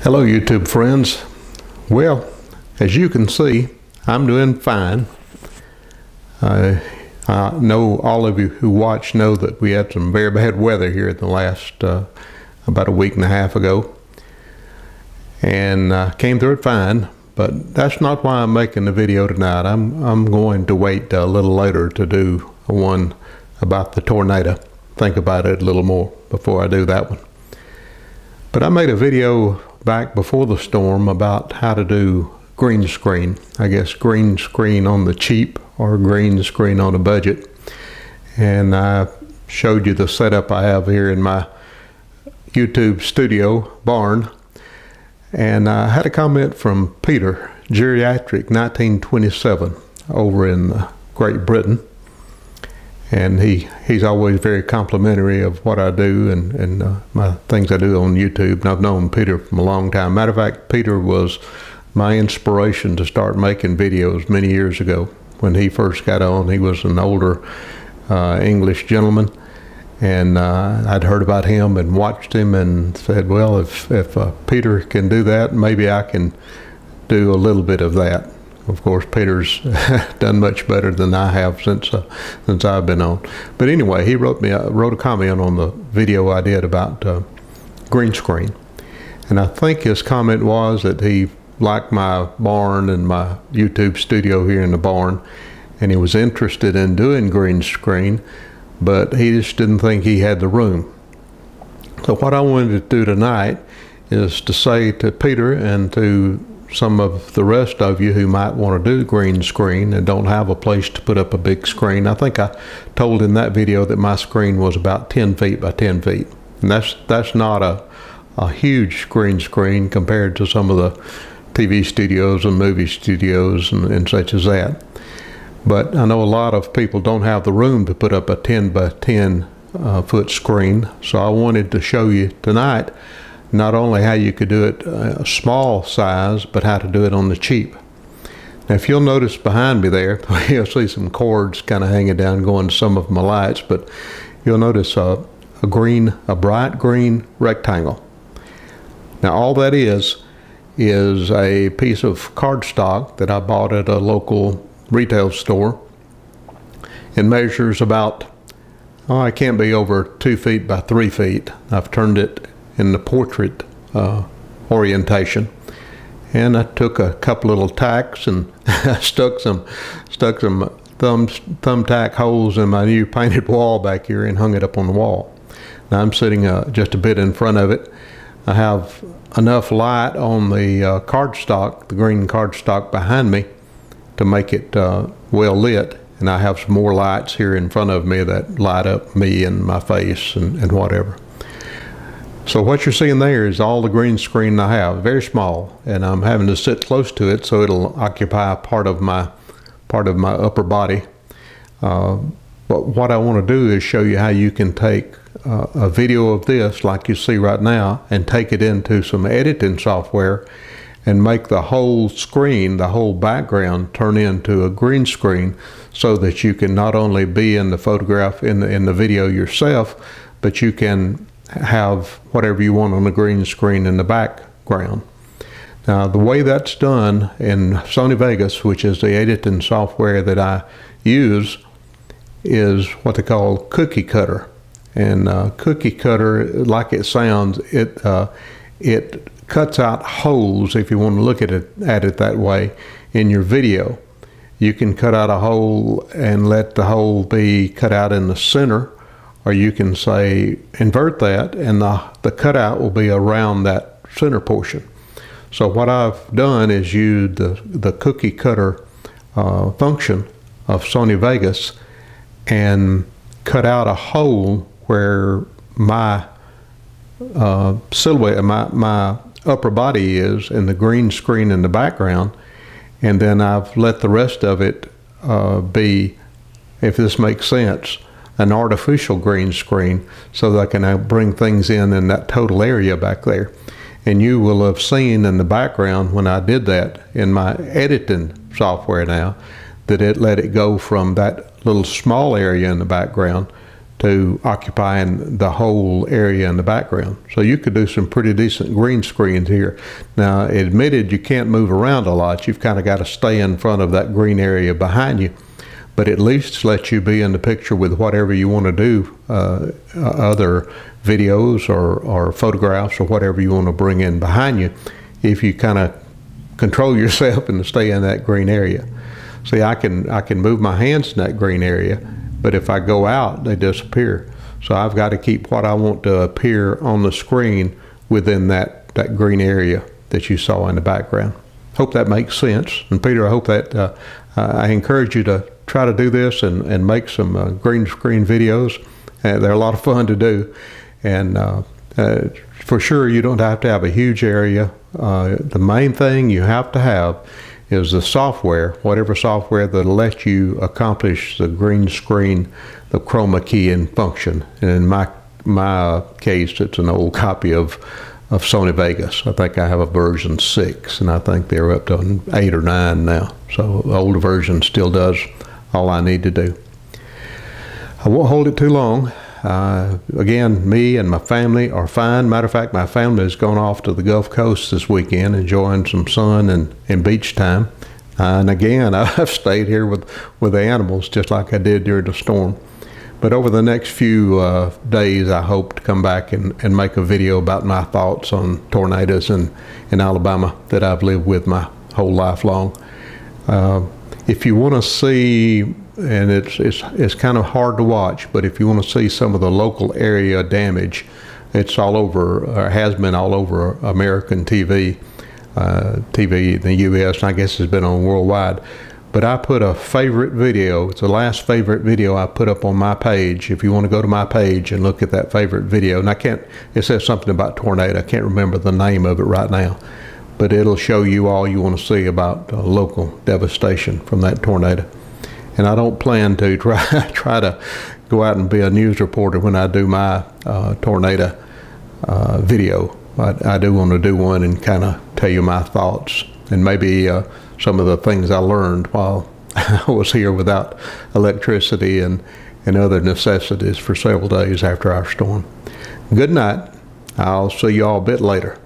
Hello YouTube friends. Well, as you can see, I'm doing fine. I know all of you who watch know that we had some very bad weather here in the last about a week and a half ago, and came through it fine. But that's not why I'm making the video tonight. I'm going to wait a little later to do one about the tornado. Think about it a little more before I do that one. But I made a video back before the storm about how to do green screen. I guess green screen on the cheap or green screen on a budget. And I showed you the setup I have here in my YouTube studio barn. And I had a comment from Peter, Geriatric 1927, over in Great Britain. And he's always very complimentary of what I do and my things I do on YouTube. And I've known Peter from a long time. Matter of fact, Peter was my inspiration to start making videos many years ago. When he first got on, he was an older English gentleman. And I'd heard about him and watched him and said, well, if Peter can do that, maybe I can do a little bit of that. Of course, Peter's done much better than I have since I've been on. But anyway, he wrote a comment on the video I did about green screen, and I think his comment was that he liked my barn and my YouTube studio here in the barn, and he was interested in doing green screen, but he just didn't think he had the room. So what I wanted to do tonight is to say to Peter and to some of the rest of you who might want to do green screen and don't have a place to put up a big screen. I think I told in that video that my screen was about 10 feet by 10 feet. And that's not a huge green screen compared to some of the TV studios and movie studios and such as that. But I know a lot of people don't have the room to put up a 10 by 10 foot screen. So I wanted to show you tonight not only how you could do it a small size, but how to do it on the cheap. Now, if you'll notice behind me there, you'll see some cords kind of hanging down going to some of my lights, but you'll notice a bright green rectangle. Now, all that is a piece of cardstock that I bought at a local retail store. It measures about, it can't be over 2 feet by 3 feet. I've turned it in the portrait orientation, and I took a couple little tacks and stuck some thumbtack holes in my new painted wall back here and hung it up on the wall. Now I'm sitting just a bit in front of it. I have enough light on the cardstock, the green cardstock behind me, to make it well lit, and I have some more lights here in front of me that light up me and my face and whatever. So what you're seeing there is all the green screen I have, very small, and I'm having to sit close to it so it'll occupy part of my upper body. But what I want to do is show you how you can take a video of this like you see right now and take it into some editing software and make the whole screen, the whole background, turn into a green screen so that you can not only be in the photograph in the video yourself, but you can have whatever you want on the green screen in the background. Now, the way that's done in Sony Vegas, which is the editing software that I use, is what they call cookie cutter. And cookie cutter, like it sounds, it cuts out holes, if you want to look at it that way, in your video. You can cut out a hole and let the hole be cut out in the center, or you can say invert that and the cutout will be around that center portion. So what I've done is use the cookie cutter function of Sony Vegas and cut out a hole where my silhouette, my upper body is, and the green screen in the background, and then I've let the rest of it be, if this makes sense, an artificial green screen so that I can bring things in that total area back there. And you will have seen in the background when I did that in my editing software now that it let it go from that little small area in the background to occupying the whole area in the background. So you could do some pretty decent green screens here. Now, admitted you can't move around a lot. You've kind of got to stay in front of that green area behind you, but at least lets you be in the picture with whatever you want to do, other videos or photographs or whatever you want to bring in behind you, if you kind of control yourself and stay in that green area. See, I can move my hands in that green area, but if I go out, they disappear. So I've got to keep what I want to appear on the screen within that green area that you saw in the background. Hope that makes sense. And Peter, I hope that I encourage you to try to do this and make some green screen videos. They're a lot of fun to do. And for sure, you don't have to have a huge area. The main thing you have to have is the software, whatever software that'll let you accomplish the green screen, the chroma key and function. And in my case, it's an old copy of Sony Vegas. I think I have a version 6, and I think they're up to 8 or 9 now. So the older version still does all I need to do. I won't hold it too long. Again, me and my family are fine. Matter of fact, my family has gone off to the Gulf Coast this weekend, enjoying some sun and beach time. And again, I've stayed here with the animals just like I did during the storm. But over the next few days, I hope to come back and make a video about my thoughts on tornadoes in Alabama that I've lived with my whole life long. If you want to see, and it's kind of hard to watch, but if you want to see some of the local area damage, it's all over, or has been all over American TV in the U.S., and I guess it's been on worldwide. But I put a favorite video. It's the last favorite video I put up on my page. If you want to go to my page and look at that favorite video, and it says something about tornado. I can't remember the name of it right now, but it'll show you all you want to see about local devastation from that tornado. And I don't plan to try to go out and be a news reporter when I do my tornado video. I do want to do one and kind of tell you my thoughts and maybe some of the things I learned while I was here without electricity and other necessities for several days after our storm. Good night. I'll see you all a bit later.